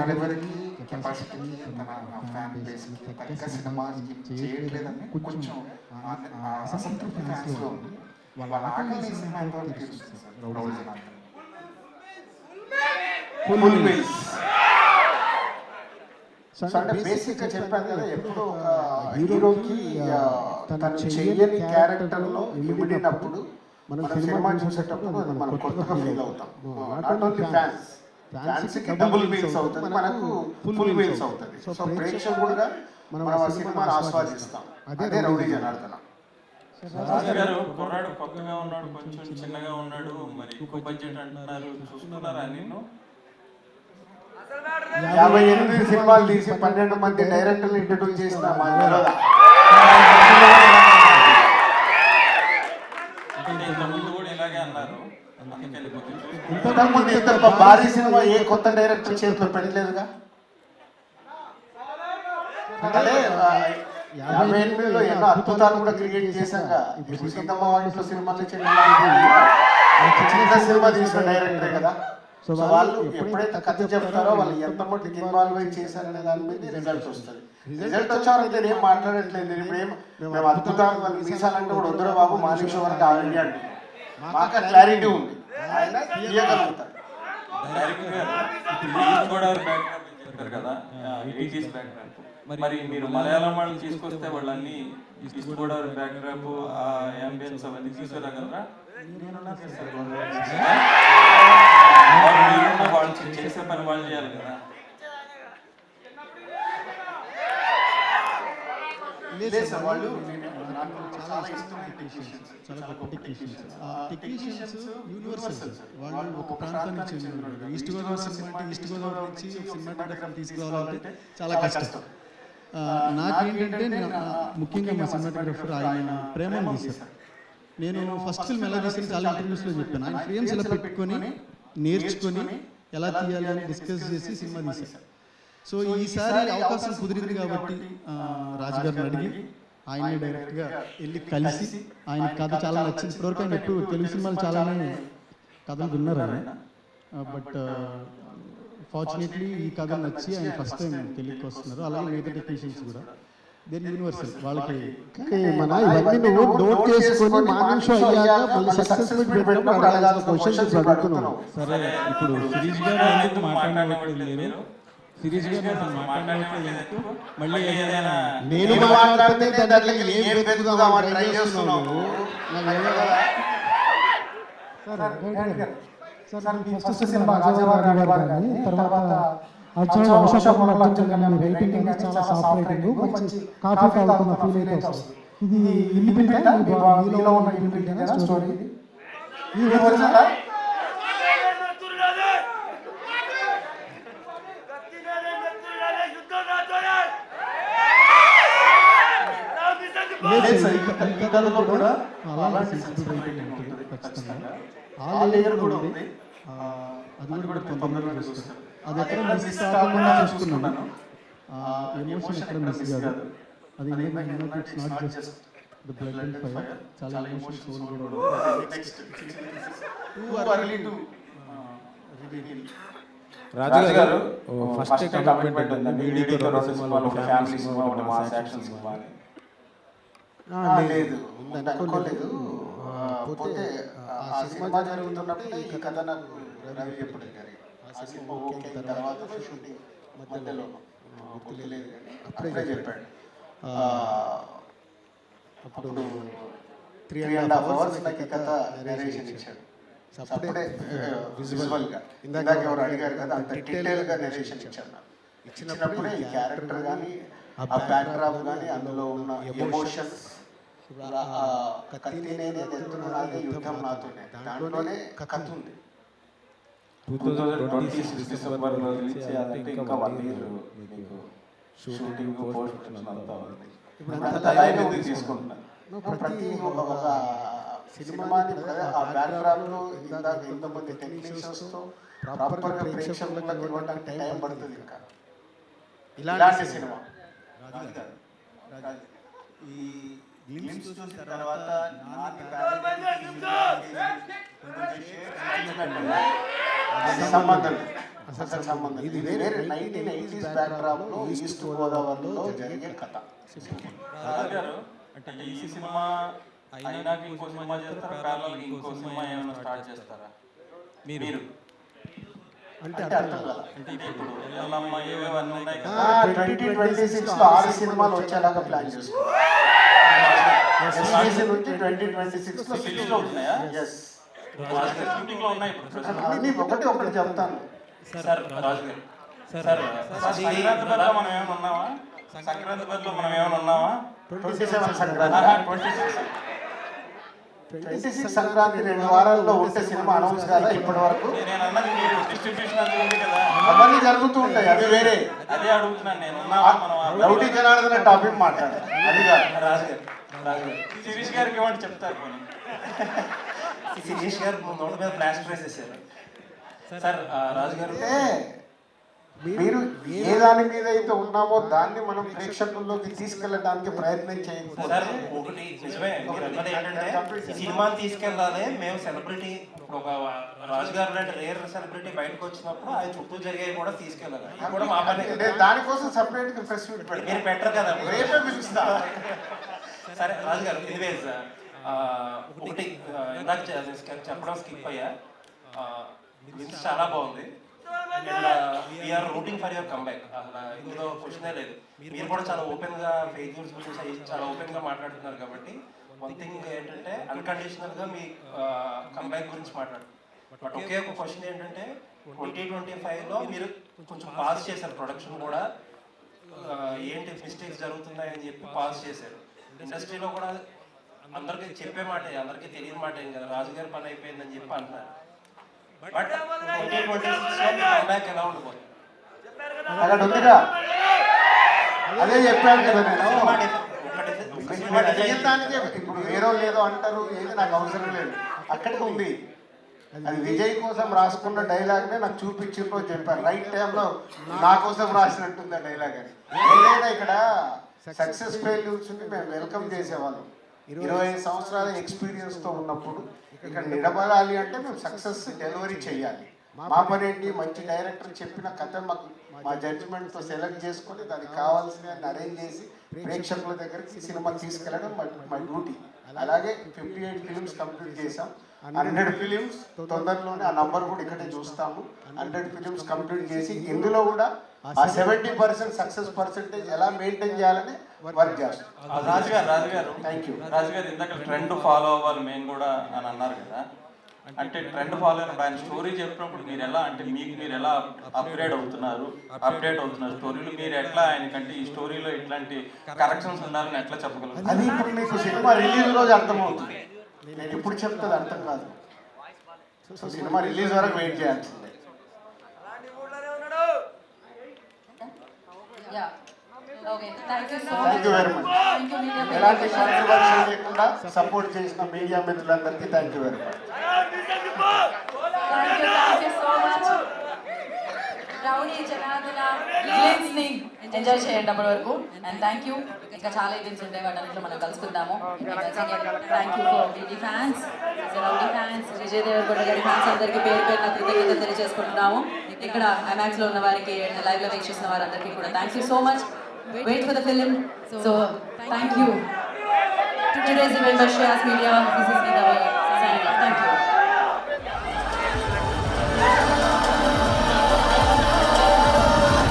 క్యాలిబర్కి కెపాసిటీకి తన ఫ్యాన్ బేస్కి తగ్గ సినిమా చేయట్లేదని కొంచెం అసంతృప్తి ఫ్యాన్స్లో ఉంది. వాళ్ళ ఆకలి సినిమా ఎంతవరకు తీరుస్తుంది sir rowdy Janardhan? Full meals. So అంటే బేసిక్గా చెప్పాను కదా, ఎప్పుడు ఒక హీరోకి తను చెయ్యని క్యారెక్టర్లో ఇమిడినప్పుడు మనం సినిమా చూసేటప్పుడు అది మనం కొత్తగా ఫీల్ అవుతాం. నాట్ ఓన్లీ ఫ్యాన్స్కి డబుల్ మీల్స్ అవుతుంది, మనకు ఫుల్ మీల్స్ అవుతుంది. సో ప్రేక్షకుడుగా మనం ఆ సినిమాని ఆస్వాదిస్తాం. అదే రౌడీ జనార్దన. గారు కుర్రాడు కొత్తగా ఉన్నాడు, కొంచెం చిన్నగా ఉన్నాడు, మరి ఎక్కువ బడ్జెట్ అంటున్నారు, చూస్తున్నారా? నేను 58 సినిమాలు తీసి 12 మంది డైరెక్టర్లు ఇంట్రడ్యూస్ చేసిన మా ఇంతకుముందు కూడా ఇలాగే అన్నారు. ఇంతకుముందు ఇంత భారీ సినిమా ఏ కొత్త డైరెక్టర్ చేతిలో పెట్టలేదుగా. అదే 58లో ఎన్నో అద్భుతాలు కూడా క్రియేట్ చేశాక. ఇప్పుడు సీతమ్మ వాటిలో సినిమాలు చిన్న సినిమా తీసిన డైరెక్టరే కదా. సో వాళ్ళు ఎప్పుడైతే కథ చెప్తారో వాళ్ళు ఎంత మట్టుకు ఇన్వాల్వ్ అయి చేశారనే దాని మీద రిజల్ట్ వస్తుంది. రిజల్ట్ వచ్చారంటే నేను ఏం మాట్లాడట్లేదు. ఇప్పుడు మేము అద్భుతాలు వాళ్ళు మీసాలంటే కూడా వద్దురా బాబు, మానేశ్వ వరకు ఆల్రెడీ అంటే మాకు క్లారిటీ ఉంది, ఆయన తీయగలుగుతారు. కదా 80s బ్యాక్డ్రాప్, మరి మీరు మలయాళం వాళ్ళు తీసుకొస్తే వాళ్ళన్నీ ఈస్ట్ గోదావరి బ్యాక్డ్రాప్, ఆ యాంబియన్స్ అవన్నీ తీసుకురాగలరా? వాళ్ళు చేసే పని వాళ్ళు చేయాలి కదా. వాళ్ళు చాలా ఇష్టం టెక్నీషియన్స్, చాలా గొప్ప టెక్నీషియన్స్. ఆ టెక్నీషియన్స్ యూనివర్సల్. వాళ్ళు ఒక ప్రాంతానికి చెందిన ఈస్ట్ గోదావరి సినిమా అంటే ఈస్ట్ గోదావరి నుంచి సినిమాటోగ్రఫీ తీసుకురావాలంటే చాలా కష్టం. నాకేంటంటే ముఖ్యంగా మా సినిమాటోగ్రఫర్ ఆయన ప్రేమను తీశారు. నేను ఫస్ట్ ఫిల్మ్ ఎలా తీసాను చాలా ఇంటర్వ్యూస్లో చెప్పాను. ఆయన ఫ్రేమ్స్ ఎలా పెట్టుకొని నేర్చుకొని ఎలా తీయాలి అని డిస్కస్ చేసి సినిమా తీశారు. సో ఈసారి అవకాశం కుదిరింది కాబట్టి రాజుగారిని అడిగి ఆయన్ని డైరెక్ట్గా వెళ్ళి కలిసి ఆయన కథ చాలా నచ్చింది. ఇప్పటివరకు ఆయన ఎప్పుడు తెలుగు సినిమాలు చాలానే కథలు విన్నారు ఆయన. బట్ ఫార్చునేట్లీ ఈ కథ నచ్చి ఆయన ఫస్ట్ టైం తెలుగుకి వస్తున్నారు. అలాగే మిగతా టెక్నీషియన్స్ కూడా దేని యూనివర్సల్ వాళ్ళకి మన ఇవన్నీ నువ్వు నోట్ చేసుకొని మానిష్ అయ్యాక మళ్ళీ సక్సెస్ మీట్ పెట్టినప్పుడు అడగాల్సిన క్వశ్చన్స్ అడుగుతున్నావు. సరే, ఇప్పుడు సిరీస్ గారు ఎందుకు మాట్లాడలేదు? మీరు సిరీస్ గారు అసలు మాట్లాడలేదు. మళ్ళీ ఏదైనా నేను మాట్లాడితే దాంట్లో ఏం వెతుకుదామని ట్రై చేస్తున్నావు. సార్ ఫస్ట్ సినిమా రాజావారి గారు కానీ తర్వాత రైటింగ్ అనేది చాలా సాఫ్ట్ రైటింగ్, మంచి కాఫీ తాగుతున్న ఫీల్ అయితే వస్తుంది. ఇది ఇండిపెండెంట్ మీలో ఉన్న ఇండిపెండెంట్ స్టోరీ. ఈ ఒరిజినల్ కూడా అలాంటి సెన్సిబుల్ రైటింగ్ ఉంటుంది ఖచ్చితంగా. ఆ లేయర్ కూడా ఉంది, అది కూడా తొందరగా చూస్తారు. అది ఎక్కడ మిస్ కాకుండా చూస్తున్నాను. ఎమోషన్ ఎక్కడ మిస్ కాదు. అది it's not just the blood and fire, చాలా ఎమోషన్ సోల్ కూడా ఉంది. రాజు గారు ఫస్ట్ కమిట్మెంట్ ఉంది వీడియోతో సినిమాలో ఫ్యామిలీ సినిమా ఒక మాస్ యాక్షన్ సినిమా లేదు అనుకోలేదు. పోతే ఆ సినిమా జరుగుతున్నప్పుడు ఈ కథ నాకు రవి ఎప్పుడు ఆ సినిమా ఓకే అయిన తర్వాత షూటింగ్ మధ్యలో గుర్తులేదు కానీ అప్పుడే చెప్పాడు. అప్పుడు 3.5 hours నాకు ఈ కథ నరేషన్ ఇచ్చాడు. అప్పుడే విజువల్గా ఇందాక ఎవరు అడిగారు కదా, అంత డీటెయిల్గా నరేషన్ ఇచ్చాడు నాకు. ఇచ్చినప్పుడే ఈ క్యారెక్టర్ కానీ ఆ బ్యాక్డ్రాప్ కానీ అందులో ఉన్న ఎమోషన్స్, కత్తి నేనే ఎత్తున నాదే యుద్ధం నాతోనే, దాంట్లోనే కథ ఉంది. 2026 డిసెంబర్ నుంచి అదంటే ఇంకా 1 year మీకు షూటింగ్ పోస్ట్ ప్రొడక్షన్ అంతా ఉంది. ఇప్పుడు అంతా లైవ్ తీసుకుంటున్నాను. ప్రతి ఒక సినిమాని ఆ బ్యాక్డ్రాప్లో ఇందాక ఎంతమంది టెక్నీషియన్స్తో ప్రాపర్గా ప్రేక్షకులకు ఇవ్వడానికి టైం పడుతుంది. ఇంకా ఇలాంటి సినిమా ఈ గ్లిమ్స్ చూసిన తర్వాత సంబంధం అసలు సంబంధం ఇది వేరే 1980s బ్యాక్డ్రాప్ లో ఈస్ట్ గోదావరిలో జరిగే కథ. రాజు గారు అంటే ఈ సినిమా అయినాక ఇంకో సినిమా చేస్తారా, ప్యారలల్ ఇంకో సినిమా ఏమైనా స్టార్ట్ చేస్తారా మీరు? అంటే అర్థం కదా. అంటే ఇప్పుడు ఎల్లమ్మ ఏవేవన్నీ ఉన్నాయి కదా, 2026 లో 6 సినిమాలు వచ్చేలాగా ప్లాన్ చేసుకున్నాం. SBC నుంచి 2026 లో 6 లో ఉన్నాయా? ఎస్, షూటింగ్ లో ఉన్నాయి ఇప్పుడు. అన్ని ఒకటి చెప్తాను. సార్ రాజు గారు, సార్ సంక్రాంతి బరిలో మనం ఏమైనా ఉన్నామా? సంక్రాంతి బరిలో మనం ఏమైనా ఉన్నామా? 27 సంక్రాంతి 26 సంక్రాంతి 2 వారాల్లో ఉంటే సినిమా అనౌన్స్ కాదా ఇప్పటి వరకు? నేను అన్నది మీరు డిస్ట్రిబ్యూషన్ అది ఉంది కదా, అవన్నీ జరుగుతూ ఉంటాయి, అవి వేరే. అదే అడుగుతున్నాను నేను. ఉన్నామా మనం? రౌడీ జనార్దన టాపిక్ మాట్లాడాలి, అది కాదు. రాజు గారు, రాజు గారు శిరీష్ గారికి ఏమంటే చెప్తారు పోనీ. శిరీష్ గారు నోటి మీద ప్లాస్టర్ వేసేసారు. సార్ రాజు గారు, అంటే మీరు ఏ దాని మీద అయితే ఉన్నామో దాన్ని మనం ప్రేక్షకుల్లోకి తీసుకెళ్ళడానికి ప్రయత్నం సార్ చేయకపోతే ఒకటి నిజమే, మీరు అన్నది ఏంటంటే సినిమాని తీసుకెళ్ళాలి. మేము సెలబ్రిటీ, ఒక రాజు గారు లాంటి రేర్ సెలబ్రిటీ బయటకు వచ్చినప్పుడు ఆయన చుట్టూ జరిగేవి కూడా తీసుకెళ్ళాలి. అది కూడా మా పని. నేను దానికోసం సపరేట్ గా ప్రెస్ మీట్ పెడతాను. మీరు పెట్టరు కదా. రేపే పిలుస్తా. సరే రాజు గారు, ఎనీవేస్ ఒకటి ఇందాక చెప్పడం స్కిప్ అయ్యా. ఇది చాలా బాగుంది. We are rooting for your comeback. అసలు ఇందులో క్వశ్చనే లేదు. మీరు కూడా చాలా ఓపెన్ గా ఫెయిల్యూర్స్ గురించి చాలా ఓపెన్ గా మాట్లాడుతున్నారు కాబట్టి వన్ థింగ్ ఏంటంటే అన్కండిషనల్ గా మీ కంబ్యాక్ గురించి మాట్లాడుతున్నారు. బట్ ఒకే ఒక క్వశ్చన్ ఏంటంటే 2025 లో మీరు కొంచెం పాస్ చేశారు, ప్రొడక్షన్ కూడా ఏంటి మిస్టేక్స్ జరుగుతున్నాయని చెప్పి పాస్ చేశారు. ఇండస్ట్రీలో కూడా అందరికీ చెప్పే మాట, అందరికీ తెలియని మాట ఏం కదా, రాజుగారి పని అయిపోయిందని చెప్పి అంటున్నారు. బట్ 2026 కంబ్యాక్ ఎలా ఉండబోతుంది? అక్కడ ఉందిగా, అదే చెప్పాను కదా నేను. దానికే ఇప్పుడు వేరే లేదో అంటారు, ఏది నాకు అవసరం లేదు, అక్కడికి ఉంది. అది విజయ్ కోసం రాసుకున్న డైలాగ్నే నాకు చూపించిందో చెప్పారు. రైట్ టైంలో నా కోసం రాసినట్టుంది ఆ డైలాగ్ అని. ఏదైనా ఇక్కడ సక్సెస్ ఫెయిల్యూర్స్ మేము వెల్కమ్ చేసేవాళ్ళం. 25 సంవత్సరాల ఎక్స్పీరియన్స్తో ఉన్నప్పుడు ఇక్కడ నిలబడాలి అంటే మేము సక్సెస్ డెలివరీ చేయాలి. మా పని ఏంటి, మంచి డైరెక్టర్ చెప్పిన కథ మాకు మా జడ్జిమెంట్తో సెలెక్ట్ చేసుకొని దానికి కావాల్సిన అరేంజ్ చేసి ప్రేక్షకుల దగ్గరికి సినిమా తీసుకెళ్ళడం మా డ్యూటీ. అలాగే 58 ఫిలిమ్స్ కంప్లీట్ చేసాం. 100 ఫిలిమ్స్ తొందరలోనే, ఆ నంబర్ కూడా ఇక్కడే చూస్తాము. 100 ఫిలిమ్స్ కంప్లీట్ చేసి ఇందులో కూడా ఆ 70% సక్సెస్ పర్సెంటేజ్ ఎలా మెయింటైన్ చేయాలని వర్క్ చేస్తాం. రాజు గారు థ్యాంక్ యూ. రాజు గారు ఇందాక ట్రెండ్ ఫాలో అవ్వాలి మేము కూడా అని అన్నారు కదా, అంటే ట్రెండ్ ఫాలో అయినప్పుడు ఆయన స్టోరీ చెప్పినప్పుడు మీరు ఎలా, అంటే మీరు ఎలా అప్డేట్ అవుతున్నారు స్టోరీలు, మీరు ఎట్లా ఆయనకంటే ఈ స్టోరీలో ఇట్లాంటి కరెక్షన్స్ ఉండాలని ఎట్లా చెప్పగలరు? అది ఇప్పుడు మీకు సినిమా రిలీజ్ రోజు అర్థమవుతుంది, నేను ఇప్పుడు చెప్తుంది అర్థం కాదు. సో సినిమా రిలీజ్ వరకు వెయిట్ చేయాల్సిందే. Thank you very much. ఎలాంటి కాంట్రవర్సీ లేకుండా సపోర్ట్ చేసిన మీడియా మిత్రులందరికీ thank you very much. Rowdy Janardhana events ని ఎంజాయ్ చేయండి అప్పటి వరకు. And thank you. ఇంకా చాలా ఈవెంట్స్ ఉంటాయి, వాటన్నిటిలో మనం కలుసుకుందాము. Thank you for TV fans, rowdy fans, Vijay Deverakonda గారి ఫ్యాన్స్ అందరికీ పేరు పేరున కృతజ్ఞతలు తెలియజేసుకుంటున్నాము. ఇక్కడ IMAX లో ఉన్న వారికి, లైవ్ లో వీక్షిస్తున్న వారందరికీ కూడా thank you so much. Wait for the film. So thank you. Today's event by Shreyas Media. This is Nida.